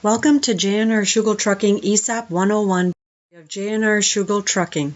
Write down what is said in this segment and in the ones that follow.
Welcome to J&R Schugel Trucking ESOP 101 of J&R Schugel Trucking.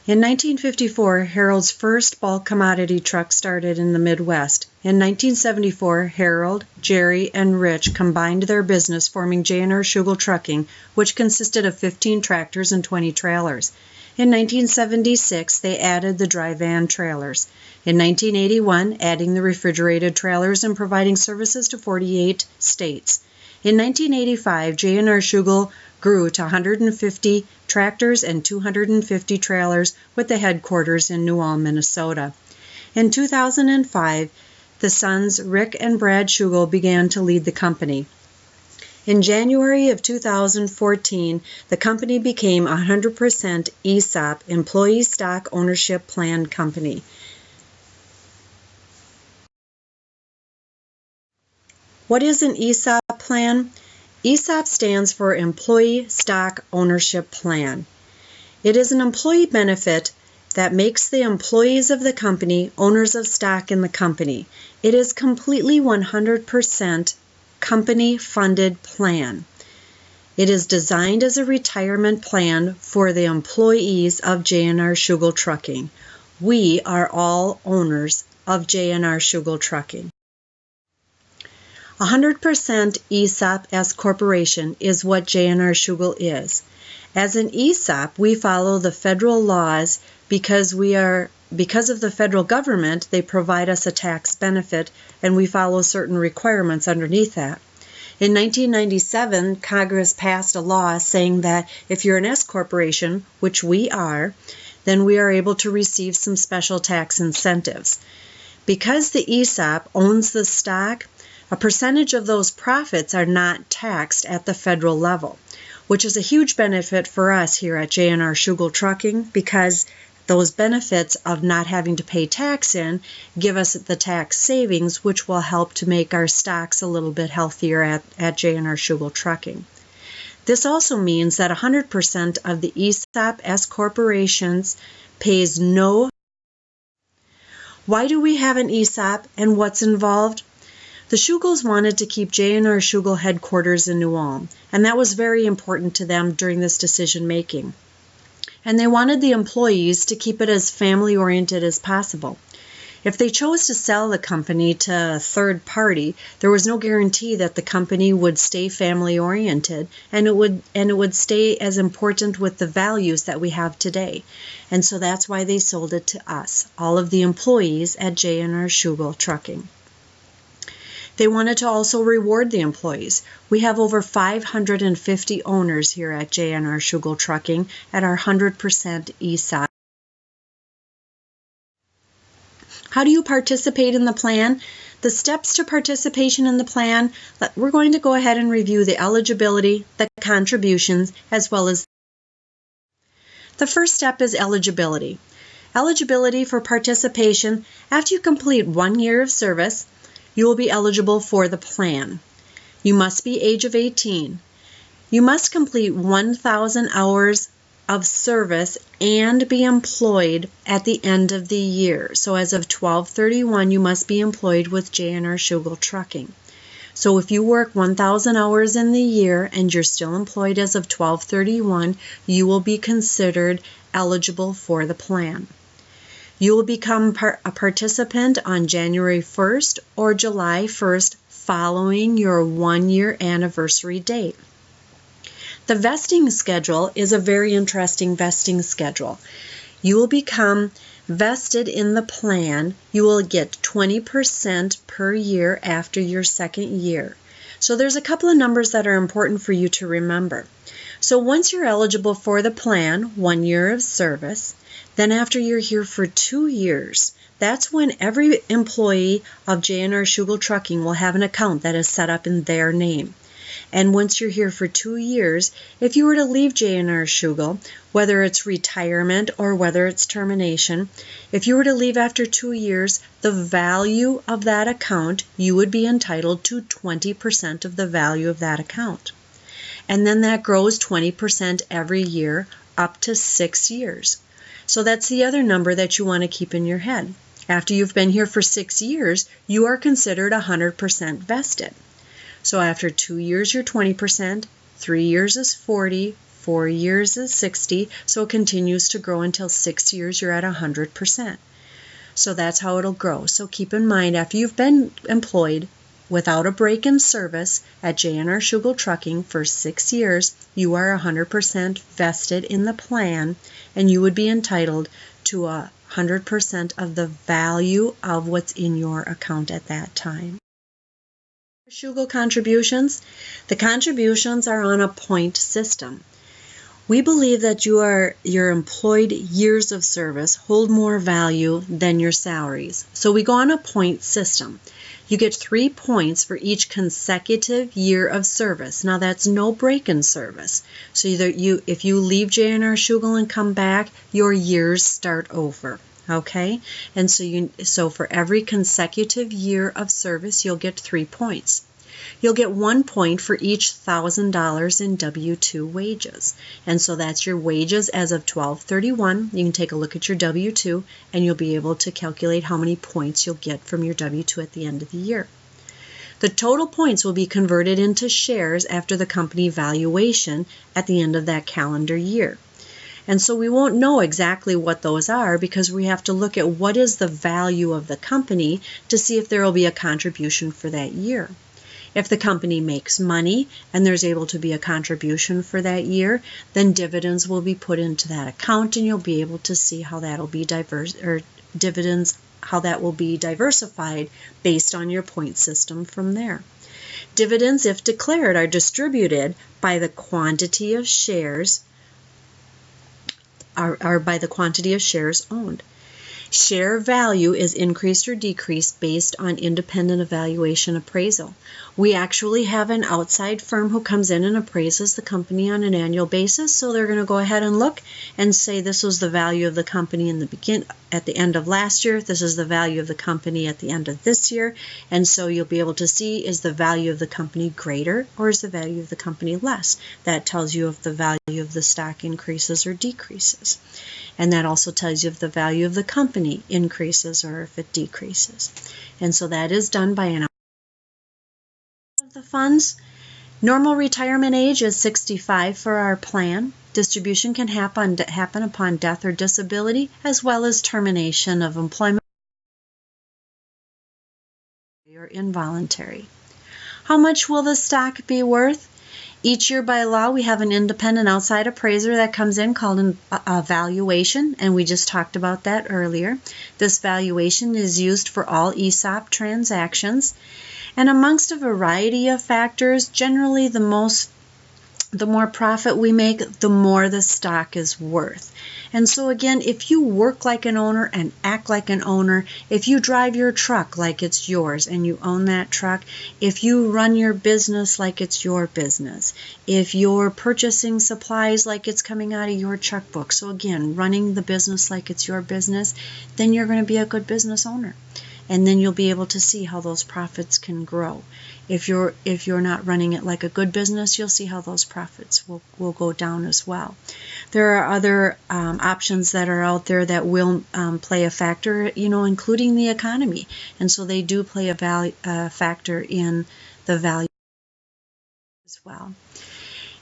In 1954, Harold's first bulk commodity truck started in the Midwest. In 1974, Harold, Jerry, and Rich combined their business, forming J&R Schugel Trucking, which consisted of 15 tractors and 20 trailers. In 1976, they added the dry van trailers. In 1981, adding the refrigerated trailers and providing services to 48 states. In 1985, J&R Schugel grew to 150 tractors and 250 trailers with the headquarters in New Ulm, Minnesota. In 2005, the sons Rick and Brad Schugel began to lead the company. In January of 2014, the company became a 100% ESOP, Employee Stock Ownership Plan company. What is an ESOP plan? ESOP stands for Employee Stock Ownership Plan. It is an employee benefit that makes the employees of the company owners of stock in the company. It is completely 100% company-funded plan. It is designed as a retirement plan for the employees of J&R Schugel Trucking. We are all owners of J&R Schugel Trucking. 100% ESOP S Corporation is what J&R Schugel is. As an ESOP, we follow the federal laws because of the federal government. They provide us a tax benefit, and we follow certain requirements underneath that. In 1997, Congress passed a law saying that if you're an S Corporation, which we are, then we are able to receive some special tax incentives. Because the ESOP owns the stock, a percentage of those profits are not taxed at the federal level, which is a huge benefit for us here at J&R Schugel Trucking, because those benefits of not having to pay tax in give us the tax savings, which will help to make our stocks a little bit healthier at J&R Schugel Trucking. This also means that 100% of the ESOP S Corporations pays no. Why do we have an ESOP and what's involved? The Schugels wanted to keep J&R Schugel headquarters in New Ulm, and that was very important to them during this decision making. And they wanted the employees to keep it as family-oriented as possible. If they chose to sell the company to a third party, there was no guarantee that the company would stay family-oriented, and it would stay as important with the values that we have today. And so that's why they sold it to us, all of the employees at J&R Schugel Trucking. They wanted to also reward the employees. We have over 550 owners here at J&R Schugel Trucking at our 100% ESOP. How do you participate in the plan? The steps to participation in the plan, we're going to go ahead and review the eligibility, the contributions, as well as the first step is eligibility. Eligibility for participation: after you complete 1 year of service, you will be eligible for the plan. You must be age of 18. You must complete 1,000 hours of service and be employed at the end of the year. So as of 12/31, you must be employed with J&R Schugel Trucking. So if you work 1,000 hours in the year and you're still employed as of 12/31, you will be considered eligible for the plan. You will become a participant on January 1st or July 1st following your 1-year anniversary date. The vesting schedule is a very interesting vesting schedule. You will become vested in the plan. You will get 20% per year after your second year. So there's a couple of numbers that are important for you to remember. So once you're eligible for the plan, 1 year of service, then after you're here for 2 years, that's when every employee of J&R Schugel Trucking will have an account that is set up in their name. And once you're here for 2 years, if you were to leave J&R Schugel, whether it's retirement or whether it's termination, if you were to leave after 2 years, the value of that account, you would be entitled to 20% of the value of that account. And then that grows 20% every year up to 6 years. So that's the other number that you want to keep in your head. After you've been here for 6 years, you are considered 100% vested. So after 2 years, you're 20%, 3 years is 40, 4 years is 60, so it continues to grow until 6 years, you're at 100%. So that's how it'll grow. So keep in mind, after you've been employed without a break in service at J&R Schugel Trucking for 6 years, you are 100% vested in the plan, and you would be entitled to 100% of the value of what's in your account at that time. Schugel contributions. The contributions are on a point system. We believe that your employed years of service hold more value than your salaries. So we go on a point system. You get 3 points for each consecutive year of service. Now that's no break in service. So if you leave J&R Schugel and come back, your years start over. Okay? And so for every consecutive year of service, you'll get 3 points. You'll get 1 point for each $1,000 in W-2 wages. And so that's your wages as of 12/31. You can take a look at your W-2 and you'll be able to calculate how many points you'll get from your W-2 at the end of the year. The total points will be converted into shares after the company valuation at the end of that calendar year. And so we won't know exactly what those are because we have to look at what is the value of the company to see if there will be a contribution for that year. If the company makes money and there's able to be a contribution for that year, then dividends will be put into that account and you'll be able to see how that'll be how that will be diversified based on your point system from there. Dividends, if declared, are distributed by the quantity of shares by the quantity of shares owned. Share value is increased or decreased based on independent evaluation appraisal. We actually have an outside firm who comes in and appraises the company on an annual basis, so they're going to go ahead and look and say this was the value of the company at the end of last year, this is the value of the company at the end of this year, and so you'll be able to see is the value of the company greater or is the value of the company less. That tells you if the value of the stock increases or decreases. And that also tells you if the value of the company increases or if it decreases. And so that is done by an of the funds. Normal retirement age is 65 for our plan. Distribution can happen upon death or disability, as well as termination of employment or involuntary. How much will the stock be worth? Each year by law, we have an independent outside appraiser that comes in called a valuation, and we just talked about that earlier. This valuation is used for all ESOP transactions, and amongst a variety of factors, generally the more profit we make, the more the stock is worth. And so again, if you work like an owner and act like an owner, if you drive your truck like it's yours and you own that truck, if you run your business like it's your business, if you're purchasing supplies like it's coming out of your checkbook, so again, running the business like it's your business, then you're going to be a good business owner. And then you'll be able to see how those profits can grow. If you're not running it like a good business, you'll see how those profits will go down as well. There are other options that are out there that will play a factor, including the economy. And so they do play a factor in the value as well.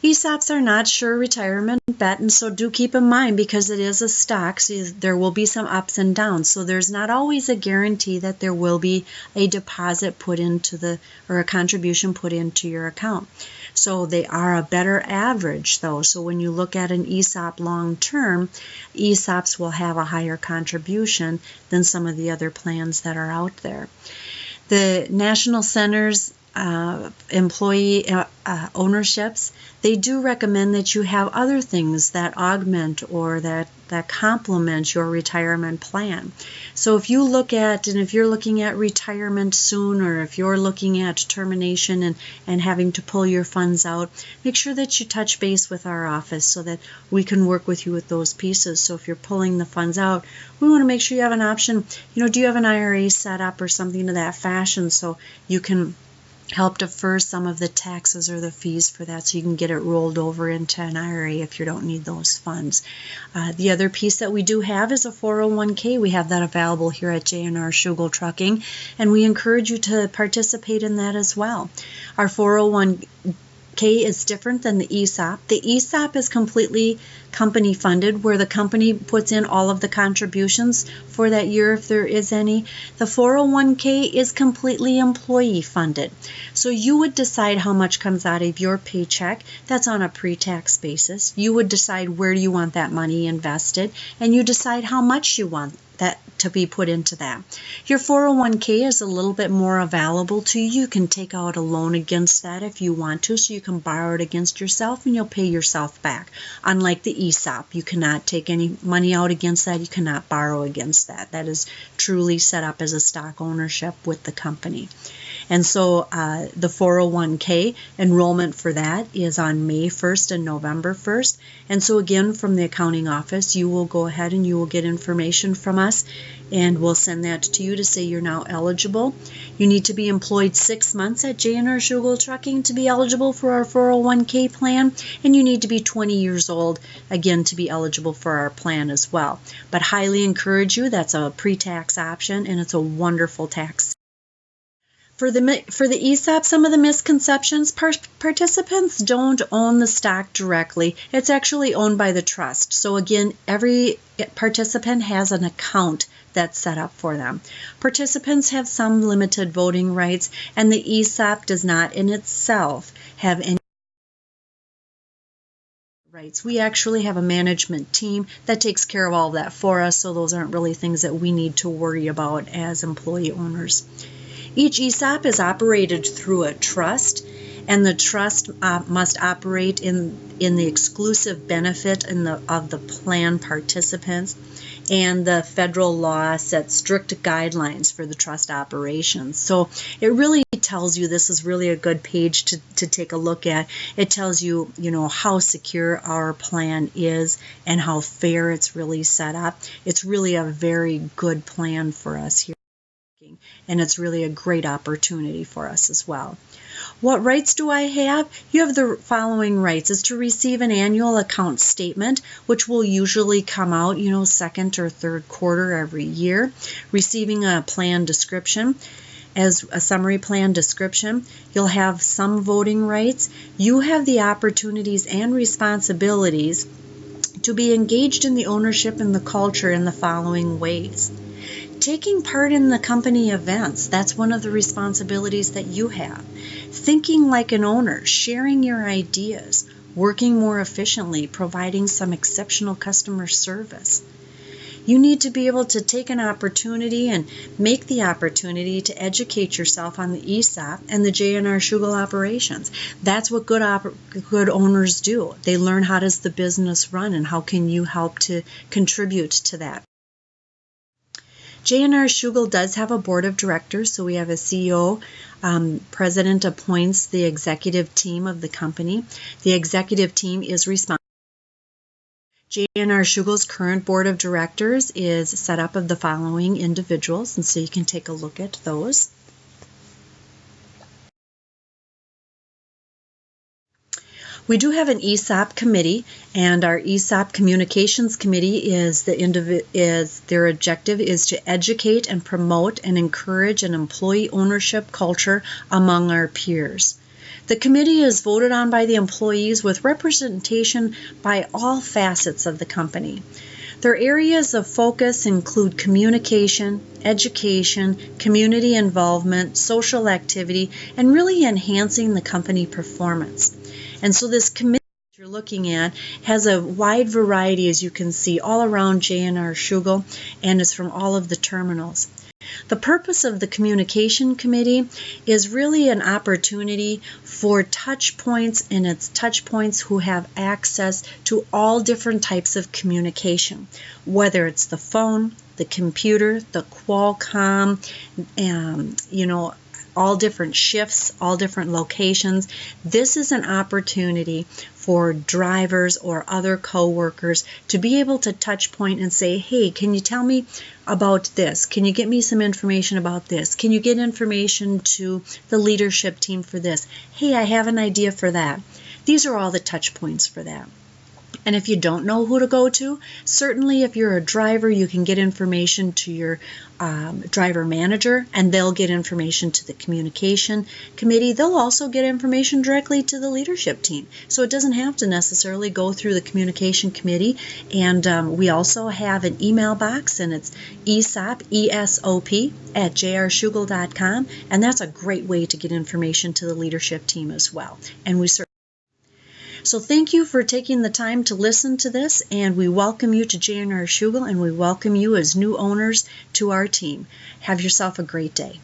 ESOPs are not sure retirement bet, and so do keep in mind, because it is a stock, so there will be some ups and downs. So there's not always a guarantee that there will be a deposit put into or a contribution put into your account. So they are a better average, though. So when you look at an ESOP long term, ESOPs will have a higher contribution than some of the other plans that are out there. The National Center's employee ownerships, they do recommend that you have other things that augment or that complement your retirement plan. So if you're looking at retirement soon, or if you're looking at termination and having to pull your funds out, make sure that you touch base with our office so that we can work with you with those pieces. So if you're pulling the funds out, we want to make sure you have an option. Do you have an IRA set up or something to that fashion so you can help defer some of the taxes or the fees for that so you can get it rolled over into an IRA if you don't need those funds. The other piece that we do have is a 401k. We have that available here at J&R Schugel Trucking, and we encourage you to participate in that as well. Our 401k is different than the ESOP. The ESOP is completely company funded, where the company puts in all of the contributions for that year if there is any. The 401k is completely employee funded. So you would decide how much comes out of your paycheck. That's on a pre-tax basis. You would decide where you want that money invested, and you decide how much you want that to be put into that. Your 401k is a little bit more available to you. You can take out a loan against that if you want to, so you can borrow it against yourself and you'll pay yourself back. Unlike the ESOP, you cannot take any money out against that. You cannot borrow against that. That is truly set up as a stock ownership with the company. And so the 401k enrollment for that is on May 1st and November 1st. And so again, from the accounting office, you will go ahead and you will get information from us, and we'll send that to you to say you're now eligible. You need to be employed 6 months at J&R Schugel Trucking to be eligible for our 401k plan, and you need to be 20 years old, again, to be eligible for our plan as well. But highly encourage you. That's a pre-tax option, and it's a wonderful tax. For the ESOP, some of the misconceptions, participants don't own the stock directly. It's actually owned by the trust. So again, every participant has an account that's set up for them. Participants have some limited voting rights, and the ESOP does not in itself have any rights. We actually have a management team that takes care of all of that for us, so those aren't really things that we need to worry about as employee owners. Each ESOP is operated through a trust, and the trust must operate in the exclusive benefit of the plan participants, and the federal law sets strict guidelines for the trust operations. So it really tells you, this is really a good page to take a look at. It tells you, how secure our plan is and how fair it's really set up. It's really a very good plan for us here, and it's really a great opportunity for us as well. What rights do I have? You have the following rights: is to receive an annual account statement, which will usually come out, second or third quarter every year. Receiving a plan description, as a summary plan description. You'll have some voting rights. You have the opportunities and responsibilities to be engaged in the ownership and the culture in the following ways. Taking part in the company events, that's one of the responsibilities that you have. Thinking like an owner, sharing your ideas, working more efficiently, providing some exceptional customer service. You need to be able to take an opportunity and make the opportunity to educate yourself on the ESOP and the J&R Schugel operations. That's what good owners do. They learn how does the business run and how can you help to contribute to that. J&R Schugel does have a board of directors, so we have a CEO. President appoints the executive team of the company. The executive team is responsible. J&R Schugel's current board of directors is set up of the following individuals, and so you can take a look at those. We do have an ESOP committee, and our ESOP communications committee their objective is to educate and promote and encourage an employee ownership culture among our peers. The committee is voted on by the employees with representation by all facets of the company. Their areas of focus include communication, education, community involvement, social activity, and really enhancing the company performance. And so this committee that you're looking at has a wide variety, as you can see, all around J&R Schugel, and it's from all of the terminals. The purpose of the communication committee is really an opportunity for touch points, and it's touch points who have access to all different types of communication, whether it's the phone, the computer, the Qualcomm, all different shifts, all different locations. This is an opportunity for drivers or other co-workers to be able to touch point and say, hey, can you tell me about this? Can you get me some information about this? Can you get information to the leadership team for this? Hey, I have an idea for that. These are all the touch points for that. And if you don't know who to go to, certainly if you're a driver, you can get information to your driver manager, and they'll get information to the communication committee. They'll also get information directly to the leadership team. So it doesn't have to necessarily go through the communication committee. And we also have an email box, and it's ESOP, ESOP, at jrschugel.com. And that's a great way to get information to the leadership team as well. And we certainly So thank you for taking the time to listen to this, and we welcome you to J&R Schugel, and we welcome you as new owners to our team. Have yourself a great day.